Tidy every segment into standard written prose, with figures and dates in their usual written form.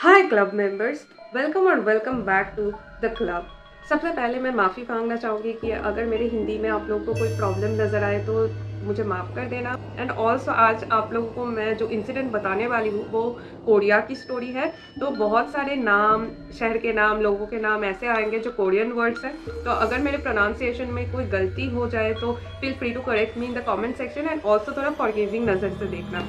हाय club members, welcome और welcome back to the club. सबसे पहले मैं माफ़ी मांगना चाहूँगी कि अगर मेरे हिंदी में आप लोगों को कोई प्रॉब्लम नज़र आए तो मुझे माफ़ कर देना। एंड ऑल्सो आज आप लोगों को मैं जो इंसिडेंट बताने वाली हूँ वो कोरिया की स्टोरी है। तो बहुत सारे नाम, शहर के नाम, लोगों के नाम ऐसे आएंगे जो कोरियन वर्ड्स हैं। तो अगर मेरे प्रोनाउंसिएशन में कोई गलती हो जाए तो feel free to correct me in the comment section and also थोड़ा फॉरगिविंग नज़र से देखना।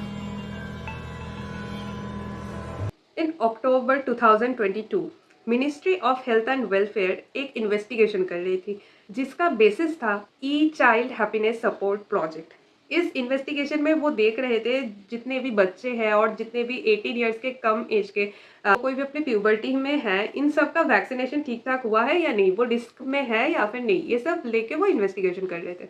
In October 2022 ministry of health and welfare एक इन्वेस्टिगेशन कर रही थी जिसका बेसिस था ई चाइल्ड हैप्पीनेस सपोर्ट प्रोजेक्ट। इस इन्वेस्टिगेशन में वो देख रहे थे जितने भी बच्चे हैं और जितने भी 18 ईयर्स के कम एज के कोई भी अपनी प्यूबर्टी में है, इन सब का वैक्सीनेशन ठीक ठाक हुआ है या नहीं, वो रिस्क में है या फिर नहीं, ये सब लेके वो इन्वेस्टिगेशन कर रहे थे।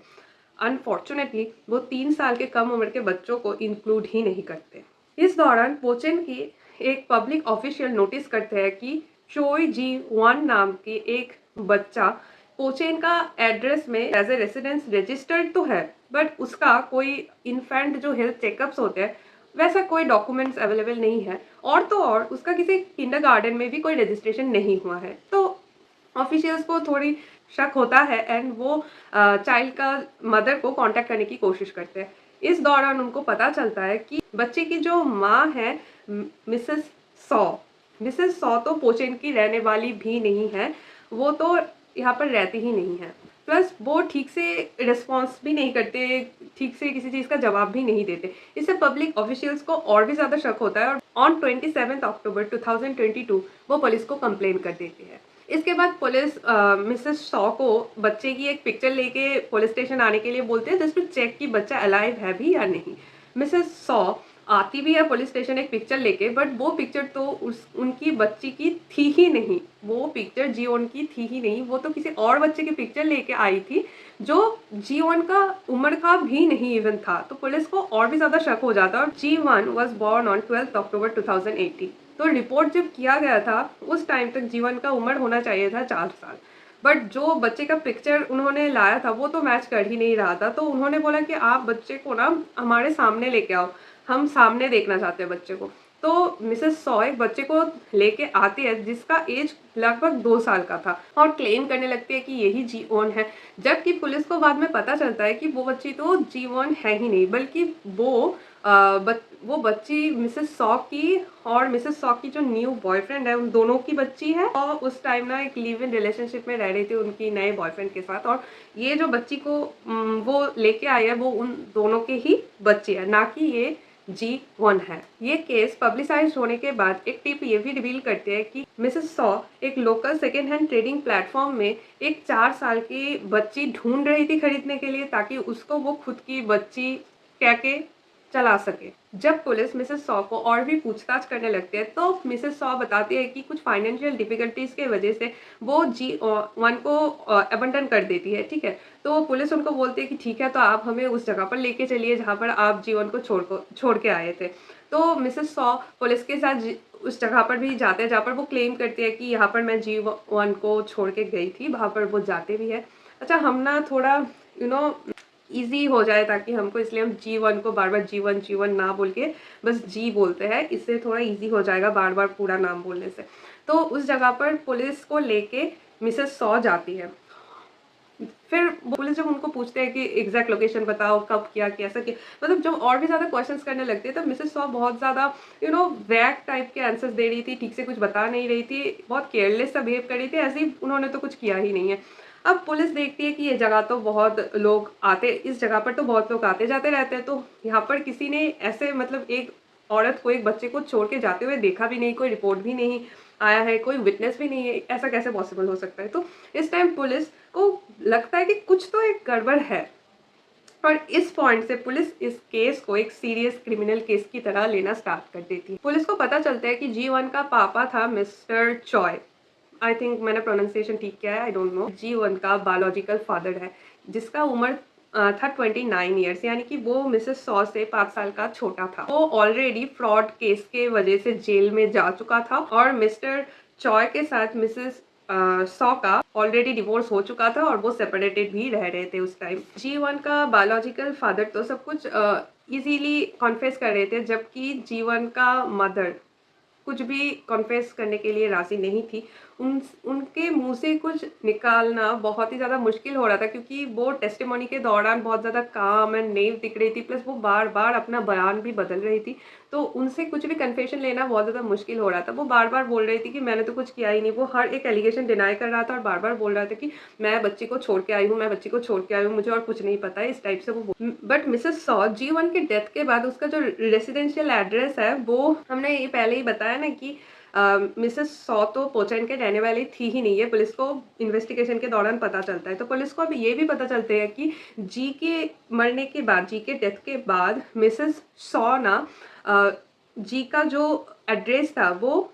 अनफॉर्चुनेटली वो 3 साल के कम उम्र के बच्चों को इंक्लूड ही नहीं करते। इस दौरान पोचेन की एक पब्लिक ऑफिशियल नोटिस करते हैं कि चोई जी वन नाम के एक बच्चा पोचेन का एड्रेस में एज ए रेसिडेंस रजिस्टर्ड तो है, बट उसका कोई इन्फेंट जो हेल्थ चेकअप्स होते हैं वैसा कोई डॉक्यूमेंट्स अवेलेबल नहीं है। और तो और उसका किसी किंडरगार्टन में भी कोई रजिस्ट्रेशन नहीं हुआ है। तो ऑफिशियल्स को थोड़ी शक होता है एंड वो चाइल्ड का मदर को कांटेक्ट करने की कोशिश करते हैं। इस दौरान उनको पता चलता है कि बच्चे की जो माँ है मिसेस सॉ मिसेस सॉ तो पोचेन की रहने वाली भी नहीं है, वो तो यहाँ पर रहती ही नहीं है। प्लस वो ठीक से रिस्पॉन्स भी नहीं करते, ठीक से किसी चीज़ का जवाब भी नहीं देते। इससे पब्लिक ऑफिशियल्स को और भी ज़्यादा शक होता है और ऑन 27 अक्टूबर 2022 वो पुलिस को कंप्लेन कर देती है। इसके बाद पुलिस मिसेस शॉ को बच्चे की एक पिक्चर लेके पुलिस स्टेशन आने के लिए बोलते हैं जिसमें चेक कि बच्चा अलाइव है भी या नहीं। मिसेस शॉ आती भी है पुलिस स्टेशन एक पिक्चर लेके, बट वो पिक्चर तो उनकी बच्ची की थी ही नहीं, वो पिक्चर जीवन की थी ही नहीं, वो तो किसी और बच्चे की पिक्चर लेके आई थी जो जीवन का उम्र का भी नहीं इवन था। तो पुलिस को और भी ज्यादा शक हो जाता और G1 वॉज बॉर्न ऑन 12 अक्टूबर 2018। तो रिपोर्ट जब किया गया था उस टाइम तक जीवन का उम्र होना चाहिए था 4 साल, बट जो बच्चे का पिक्चर उन्होंने लाया था वो तो मैच कर ही नहीं रहा था। तो उन्होंने बोला कि आप बच्चे को ना हमारे सामने लेके आओ, हम सामने देखना चाहते हैं बच्चे को। तो मिसेस सॉ एक बच्चे को लेके आती है जिसका एज लगभग 2 साल का था और क्लेम करने लगती है कि यही जीवन है, जबकि पुलिस को बाद में पता चलता है कि वो बच्ची तो जीवन है ही नहीं, बल्कि वो बच्ची मिसेस सॉ की और मिसेस सॉ की जो न्यू बॉयफ्रेंड है उन दोनों की बच्ची है। और उस टाइम ना एक लिव इन रिलेशनशिप में रह रही थी उनकी नए बॉयफ्रेंड के साथ, और ये जो बच्ची को वो लेके आई है वो उन दोनों के ही बच्ची है, ना कि ये G1 है। ये केस पब्लिसाइज होने के बाद एक टिप ये भी रिवील करते हैं कि मिसेस सॉ एक local second hand trading platform में एक 4 साल की बच्ची ढूंढ रही थी खरीदने के लिए, ताकि उसको वो खुद की बच्ची कह के चला सके। जब पुलिस मिसेस सॉ को और भी पूछताछ करने लगती है तो मिसेस सॉ बताती है कि कुछ फाइनेंशियल डिफिकल्टीज के वजह से वो G1 को अबंडन कर देती है। ठीक है, तो पुलिस उनको बोलती है कि ठीक है, तो आप हमें उस जगह पर लेके चलिए जहाँ पर आप G1 को छोड़ के आए थे। तो मिसेस सॉ पुलिस के साथ उस जगह पर भी जाते हैं जहाँ पर वो क्लेम करती है कि यहाँ पर मैं G1 को छोड़ के गई थी, वहाँ पर वो जाते भी है। अच्छा, हम ना थोड़ा इजी हो जाए ताकि हमको, इसलिए हम G1 को बार बार जीवन जीवन ना बोल के बस जी बोलते हैं, इससे थोड़ा इजी हो जाएगा बार बार पूरा नाम बोलने से। तो उस जगह पर पुलिस को लेके मिसेस सॉ जाती है। फिर पुलिस जब उनको पूछते हैं कि एग्जैक्ट लोकेशन बताओ, कब किया, कैसा किया, मतलब जब और भी ज्यादा क्वेश्चंस करने लगते हैं तब मिसेस सॉ बहुत ज्यादा वैग टाइप के आंसर्स दे रही थी, ठीक से कुछ बता नहीं रही थी, बहुत केयरलेस सा बिहेव कर रही थी, ऐसे ही उन्होंने तो कुछ किया ही नहीं है। अब पुलिस देखती है कि ये जगह तो बहुत लोग आते, इस जगह पर तो बहुत लोग आते जाते रहते हैं, तो यहाँ पर किसी ने ऐसे मतलब एक औरत को, एक बच्चे को छोड़ के जाते हुए देखा भी नहीं, कोई रिपोर्ट भी नहीं आया है, कोई विटनेस भी नहीं है, ऐसा कैसे पॉसिबल हो सकता है। तो इस टाइम पुलिस को लगता है कि कुछ तो एक गड़बड़ है, और इस पॉइंट से पुलिस इस केस को एक सीरियस क्रिमिनल केस की तरह लेना स्टार्ट कर देती है। पुलिस को पता चलता है कि G1 का पापा था मिस्टर चॉय, आई थिंक मैंने प्रोनाउंसिएशन ठीक किया है, आई डोंट नो। G1 का बायोलॉजिकल फादर है जिसका उम्र था 29 ईयर्स, यानी कि वो मिसेस सॉ से 5 साल का छोटा था। वो ऑलरेडी फ्रॉड केस के वजह से जेल में जा चुका था और मिस्टर चॉय के साथ मिसेस सॉ का ऑलरेडी डिवोर्स हो चुका था और वो सेपरेटेड भी रह रहे थे उस टाइम। G1 का बायोलॉजिकल फादर तो सब कुछ इजीली कॉन्फेस कर रहे थे, जबकि G1 का मदर कुछ भी कॉन्फेस करने के लिए राज़ी नहीं थी। उनके मुँह से कुछ निकालना बहुत ही ज़्यादा मुश्किल हो रहा था, क्योंकि वो टेस्टिमोनी के दौरान बहुत ज़्यादा काम एंड नेव दिख रही थी, प्लस वो बार-बार अपना बयान भी बदल रही थी। तो उनसे कुछ भी कन्फेशन लेना बहुत ज़्यादा मुश्किल हो रहा था। वो बार-बार बोल रही थी कि मैंने तो कुछ किया ही नहीं। वो हर एक एलिगेशन डिनाई कर रहा था और बार-बार बोल रहा था कि मैं बच्ची को छोड़ के आई हूँ, मैं बच्ची को छोड़ के आई हूँ, मुझे और कुछ नहीं पता है, इस टाइप से वो बट मिसेस सॉ जी1 के डेथ के बाद उसका जो रेसिडेंशियल एड्रेस है, वो हमने ये पहले ही बताया ना कि मिसेस सॉ तो पोचैन के रहने वाली थी ही नहीं है। पुलिस को इन्वेस्टिगेशन के दौरान पता चलता है। तो पुलिस को अब ये भी पता चलता है कि जी के मरने के बाद, जी के डेथ के बाद मिसेस सॉ ना जी का जो एड्रेस था वो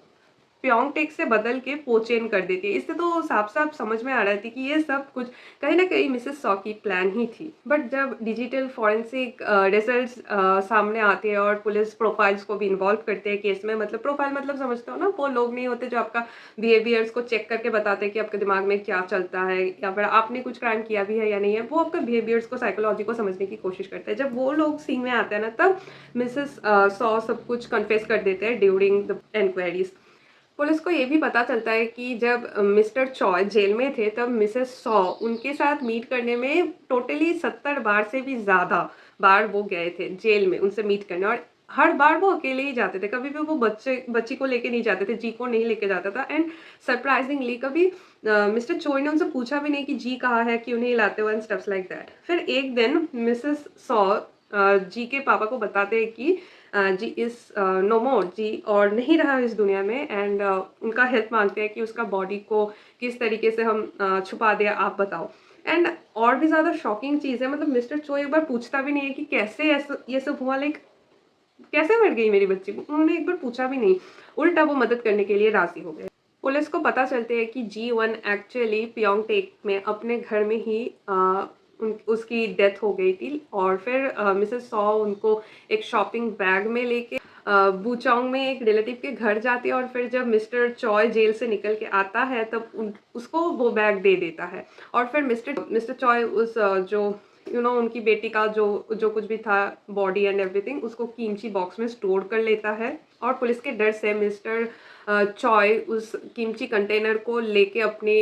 प्योंगटेक से बदल के पोचेन कर देती है। इससे तो साफ-साफ समझ में आ रहा थी कि ये सब कुछ कहीं न कहीं मिसेस सॉ की प्लान ही थी। बट जब डिजिटल फॉरेंसिक रिजल्ट्स सामने आते हैं और पुलिस प्रोफाइल्स को भी इन्वॉल्व करते हैं केस में, मतलब प्रोफाइल मतलब समझते हो ना, वो लोग नहीं होते जो आपका बिहेवियर्स को चेक करके बताते हैं कि आपके दिमाग में क्या चलता है या फिर आपने कुछ क्राइम किया भी है या नहीं है। वो आपका बिहेवियर्स को, साइकोलॉजी को समझने की कोशिश करते हैं। जब वो लोग सीन में आते हैं ना, तब मिसेस सॉ सब कुछ कन्फेस कर देते हैं ड्यूरिंग द इंक्वायरीज। पुलिस को ये भी पता चलता है कि जब मिस्टर चॉय जेल में थे, तब मिसेस सॉ उनके साथ मीट करने में टोटली 70 बार से भी ज़्यादा बार वो गए थे जेल में उनसे मीट करने, और हर बार वो अकेले ही जाते थे। कभी भी वो बच्ची को लेके नहीं जाते थे, जी को नहीं लेके जाता था। एंड सरप्राइजिंगली कभी मिस्टर चोय ने उनसे पूछा भी नहीं कि जी कहाँ है, क्यों नहीं लाते हो एंड स्टफ्स लाइक दैट। फिर एक दिन मिसेस सॉ जी के पापा को बताते हैं कि जी इज़ नो मोर, जी और नहीं रहा इस दुनिया में, एंड उनका हेल्प मांगते हैं कि उसका बॉडी को किस तरीके से हम छुपा दें, आप बताओ। एंड और भी ज़्यादा शॉकिंग चीज़ है, मतलब मिस्टर चो एक बार पूछता भी नहीं है कि कैसे ऐसा ये सब हुआ, लाइक कैसे मर गई मेरी बच्ची, उन्होंने एक बार पूछा भी नहीं। उल्टा वो मदद करने के लिए राजी हो गए। पुलिस को पता चलते हैं कि जी1 एक्चुअली प्योंगटेक में अपने घर में ही उसकी डेथ हो गई थी, और फिर मिसेस सॉ उनको एक शॉपिंग बैग में लेके बूचोंग में एक रिलेटिव के घर जाती है, और फिर जब मिस्टर चॉय जेल से निकल के आता है तब उसको वो बैग दे देता है। और फिर मिस्टर चॉय उस जो उनकी बेटी का जो जो कुछ भी था, बॉडी एंड एवरीथिंग, उसको कीमची बॉक्स में स्टोर कर लेता है। और पुलिस के डर से मिस्टर चॉय उस कीमची कंटेनर को लेके अपने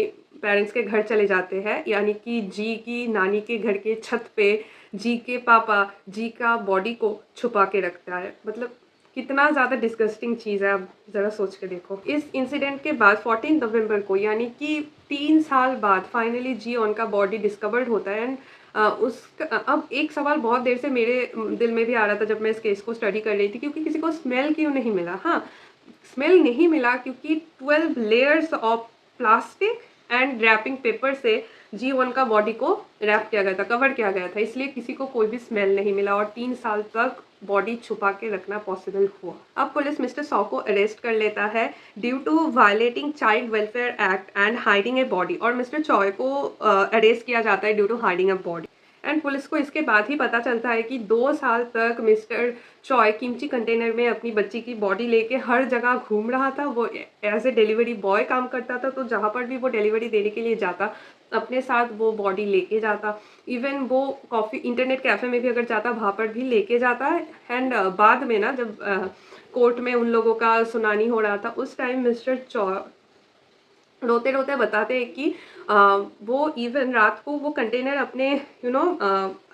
पेरेंट्स के घर चले जाते हैं, यानी कि जी की नानी के घर के छत पे जी के पापा जी का बॉडी को छुपा के रखता है। मतलब कितना ज़्यादा डिस्गस्टिंग चीज़ है, आप ज़रा सोच के देखो। इस इंसिडेंट के बाद 14 नवंबर को, यानी कि 3 साल बाद, फाइनली जी ऑन का बॉडी डिस्कवर्ड होता है। एंड अब एक सवाल बहुत देर से मेरे दिल में भी आ रहा था जब मैं इस केस को स्टडी कर रही थी, क्योंकि किसी को स्मेल क्यों नहीं मिला। हाँ, स्मेल नहीं मिला क्योंकि 12 layers of plastic and wrapping paper से जी1 का बॉडी को रैप किया गया था, कवर किया गया था, इसलिए किसी को कोई भी स्मेल नहीं मिला और 3 साल तक बॉडी छुपा के रखना पॉसिबल हुआ। अब पुलिस मिस्टर सॉ को अरेस्ट कर लेता है due to violating child welfare act and hiding a body, और मिस्टर चॉय को अरेस्ट किया जाता है due to hiding a body. And police को इसके बाद ही पता चलता है कि 2 साल तक मिस्टर चॉय कीमची कंटेनर में अपनी बच्ची की बॉडी लेके हर जगह घूम रहा था। वो एज ए डिलीवरी बॉय काम करता था, तो जहाँ पर भी वो डिलीवरी देने के लिए जाता, अपने साथ वो बॉडी लेके जाता। इवन वो कॉफ़ी इंटरनेट कैफ़े में भी अगर जाता, वहाँ पर भी लेके जाता है। एंड बाद में ना, जब कोर्ट में उन लोगों का सुनानी हो रहा था, उस टाइम मिस्टर चॉय रोते रोते बताते हैं कि वो इवन रात को वो कंटेनर अपने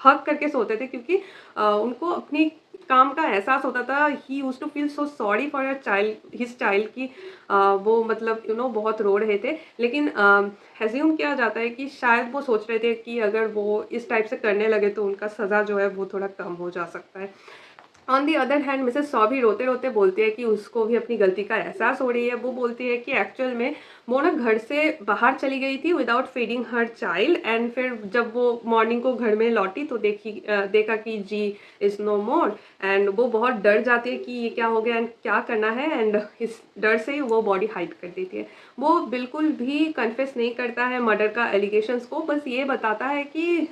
हक करके सोते थे, क्योंकि उनको अपनी काम का एहसास होता था। He used to feel so sorry for your child, his child, की वो मतलब बहुत रो रहे थे। लेकिन एज्यूम किया जाता है कि शायद वो सोच रहे थे कि अगर वो इस टाइप से करने लगे तो उनका सज़ा जो है वो थोड़ा कम हो जा सकता है। On the other hand Mrs saw भी रोते रोते बोलती है कि उसको भी अपनी गलती का एहसास हो रही है। वो बोलती है कि एक्चुअल में वो ना घर से बाहर चली गई थी without feeding her child, and फिर जब वो मॉर्निंग को घर में लौटी तो देखा कि जी इज़ नो मोर, एंड वो बहुत डर जाती है कि ये क्या हो गया एंड क्या करना है, एंड इस डर से वो बॉडी हाइड कर देती है। वो बिल्कुल भी कन्फेस नहीं करता है मर्डर का एलिगेशंस को, बस ये बताता है कि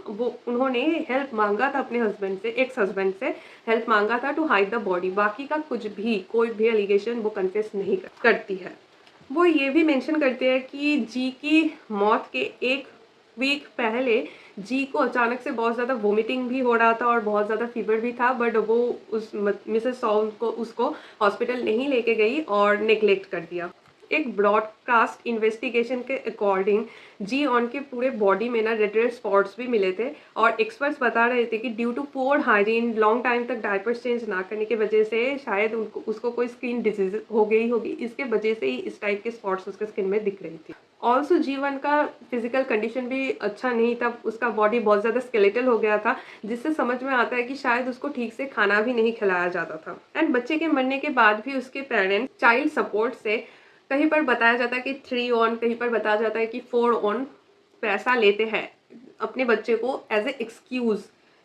वो उन्होंने हेल्प मांगा था अपने हस्बैंड से, एक्स हस्बैंड से हेल्प मांगा था टू हाइड द बॉडी। बाकी का कुछ भी, कोई भी एलिगेशन वो कन्फेस नहीं करती है। वो ये भी मेंशन करते हैं कि जी की मौत के एक वीक पहले जी को अचानक से बहुत ज़्यादा वोमिटिंग भी हो रहा था और बहुत ज़्यादा फीवर भी था, बट वो उस मिसेस सॉ को उसको हॉस्पिटल नहीं लेके गई और नेग्लेक्ट कर दिया। एक ब्रॉडकास्ट इन्वेस्टिगेशन के अकॉर्डिंग जी ऑन के पूरे बॉडी में ना रेड रेड स्पॉट्स भी मिले थे और एक्सपर्ट्स बता रहे थे कि due to poor hygiene long time तक डायपर्स चेंज ना करने की वजह से शायद उसको कोई स्किन डिजीज हो गई होगी, इसके वजह से ही इस टाइप के स्पॉट्स उसके स्किन में दिख रही थी। ऑल्सो जीवन का फिजिकल कंडीशन भी अच्छा नहीं था, उसका बॉडी बहुत ज़्यादा स्केलेटल हो गया था, जिससे समझ में आता है कि शायद उसको ठीक से खाना भी नहीं खिलाया जाता था। एंड बच्चे के मरने के बाद भी उसके पेरेंट्स चाइल्ड सपोर्ट से कहीं पर बताया जाता है कि 3 ऑन, कहीं पर बताया जाता है कि 4 ऑन पैसा लेते हैं अपने बच्चे को एज ए एक्सक्यूज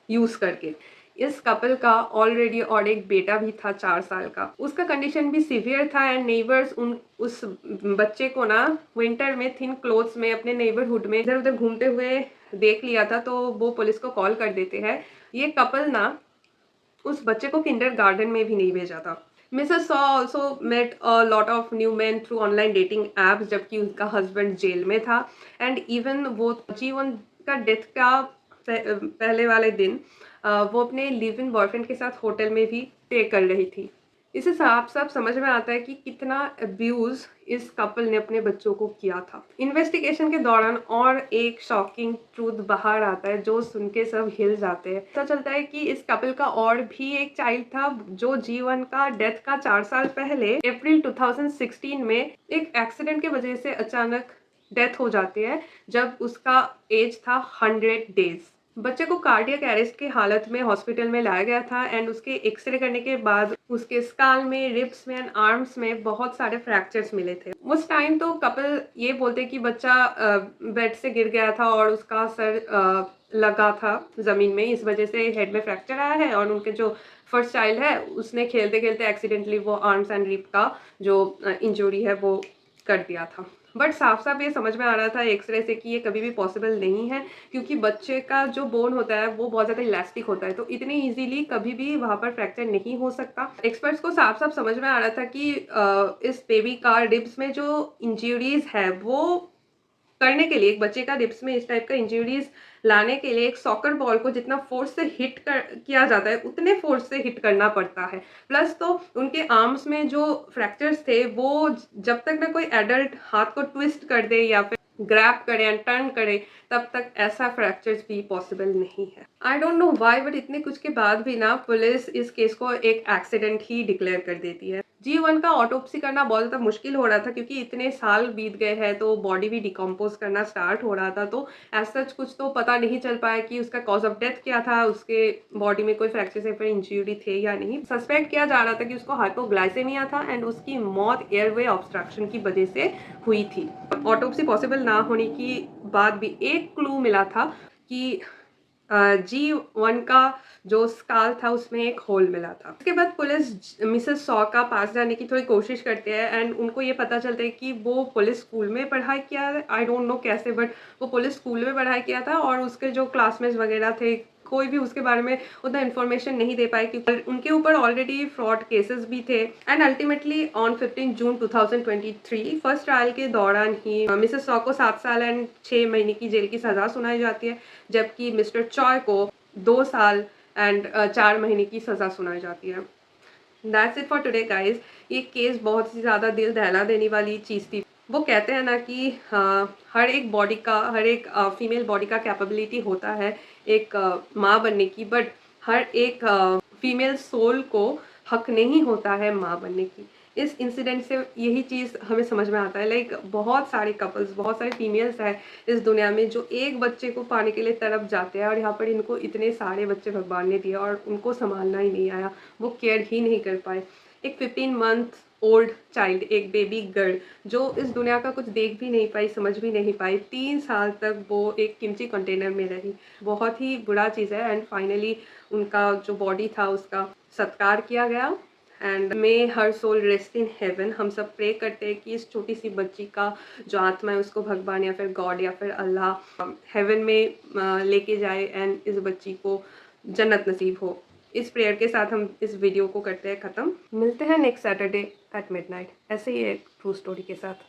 यूज करके। इस कपल का ऑलरेडी और एक बेटा भी था 4 साल का, उसका कंडीशन भी सीवियर था एंड नेबर्स उस बच्चे को ना विंटर में थिन क्लोथ्स में अपने नेबरहुड में इधर उधर घूमते हुए देख लिया था, तो वो पुलिस को कॉल कर देते हैं। ये कपल ना उस बच्चे को किंडरगार्टन में भी नहीं भेजा था। Mrs Saw also met a lot of new man through online dating apps, जबकि उनका हस्बैंड जेल में था। एंड इवन वो जीवन का डेथ का पहले वाले दिन वो अपने लिव इन बॉयफ्रेंड के साथ होटल में भी स्टे कर रही थी। इससे साफ साफ समझ में आता है कि कितना अब्यूज इस कपल ने अपने बच्चों को किया था। इन्वेस्टिगेशन के दौरान और एक शॉकिंग ट्रूथ बाहर आता है जो सुन के सब हिल जाते हैं। पता चलता है कि इस कपल का और भी एक चाइल्ड था जो जीवन का डेथ का 4 साल पहले अप्रैल 2016 में एक एक्सीडेंट के वजह से अचानक डेथ हो जाती है जब उसका एज था 100 डेज। बच्चे को कार्डियक अरेस्ट की हालत में हॉस्पिटल में लाया गया था एंड उसके एक्सरे करने के बाद उसके स्काल में, रिब्स में एंड आर्म्स में बहुत सारे फ्रैक्चर्स मिले थे। उस टाइम तो कपल ये बोलते कि बच्चा बेड से गिर गया था और उसका सर लगा था जमीन में, इस वजह से हेड में फ्रैक्चर आया है। और उनके जो फर्स्ट चाइल्ड है उसने खेलते खेलते एक्सीडेंटली वो आर्म्स एंड रिब का जो इंजरी है वो कर दिया था। बट साफ साफ ये समझ में आ रहा था एक्सरे से कि ये कभी भी पॉसिबल नहीं है, क्योंकि बच्चे का जो बोन होता है वो बहुत ज़्यादा इलास्टिक होता है, तो इतनी इजीली कभी भी वहाँ पर फ्रैक्चर नहीं हो सकता। एक्सपर्ट्स को साफ साफ समझ में आ रहा था कि इस बेबी का रिब्स में जो इंजरीज है वो करने के लिए, एक बच्चे का रिब्स में इस टाइप का इंजरीज लाने के लिए एक सॉकर बॉल को जितना फोर्स से किया जाता है उतने फोर्स से हिट करना पड़ता है। प्लस तो उनके आर्म्स में जो फ्रैक्चर्स थे वो जब तक ना कोई एडल्ट हाथ को ट्विस्ट कर दे या फिर ग्रैब करे एंड टर्न करे तब तक ऐसा फ्रैक्चर्स भी पॉसिबल नहीं है। I don't know why, but इतने कुछ के बाद भी ना पुलिस इस केस को एक एक्सीडेंट ही डिक्लेयर कर देती है। G1 का ऑटोप्सी करना बहुत ज़्यादा मुश्किल हो रहा था क्योंकि इतने साल बीत गए हैं, तो बॉडी भी डिकम्पोज करना स्टार्ट हो रहा था, तो एज सच कुछ तो पता नहीं चल पाया कि उसका कॉज ऑफ डेथ क्या था, उसके बॉडी में कोई फ्रैक्चर या फिर इंजरी थे या नहीं। सस्पेक्ट किया जा रहा था कि उसको हाइपोग्लाइसेमिया था एंड उसकी मौत एयरवे ऑब्स्ट्रक्शन की वजह से हुई थी। ऑटोप्सी पॉसिबल ना होने की बाद भी एक क्लू मिला था कि G1 का जो स्काल था उसमें एक होल मिला था। उसके बाद पुलिस मिसेस सॉ का पास जाने की थोड़ी कोशिश करते हैं एंड उनको ये पता चलता है कि वो पुलिस स्कूल में पढ़ाई किया है, आई डोंट नो कैसे, बट वो पुलिस स्कूल में पढ़ाई किया था और उसके जो क्लासमेट्स वगैरह थे कोई भी उसके बारे में उतना इन्फॉर्मेशन नहीं दे पाए क्योंकि उनके ऊपर ऑलरेडी फ्रॉड केसेस भी थे। And ultimately on 15 June 2023 first trial के दौरान ही मिसेस सॉ को 7 साल एंड 6 महीने की जेल की सजा सुनाई जाती है, जबकि मिस्टर चॉय को 2 साल एंड 4 महीने की सजा सुनाई जाती है। That's it for today guys. ये केस बहुत ही ज़्यादा दिल दहला देने वाली चीज़ थी। वो कहते हैं ना कि हर एक बॉडी का, हर एक फीमेल बॉडी का कैपेबिलिटी होता है एक माँ बनने की, बट हर एक फीमेल सोल को हक नहीं होता है माँ बनने की। इस इंसिडेंट से यही चीज़ हमें समझ में आता है। लाइक बहुत सारे कपल्स, बहुत सारे फीमेल्स हैं इस दुनिया में जो एक बच्चे को पाने के लिए तड़प जाते हैं और यहाँ पर इनको इतने सारे बच्चे भगवान ने दिए और उनको संभालना ही नहीं आया, वो केयर ही नहीं कर पाए। एक 15 मंथ ओल्ड चाइल्ड, एक बेबी गर्ल जो इस दुनिया का कुछ देख भी नहीं पाई, समझ भी नहीं पाई, 3 साल तक वो एक किमची कंटेनर में रही। बहुत ही बुरा चीज़ है। एंड फाइनली उनका जो बॉडी था उसका सत्कार किया गया and may her soul rest in heaven. हम सब प्रे करते हैं कि इस छोटी सी बच्ची का जो आत्मा है उसको भगवान या फिर गॉड या फिर अल्लाह हेवन में लेके जाए एंड इस बच्ची को जन्नत नसीब हो। इस प्रेयर के साथ हम इस वीडियो को करते हैं ख़त्म। मिलते हैं नेक्स्ट सैटरडे एट मिडनाइट ऐसे ही एक ट्रू स्टोरी के साथ।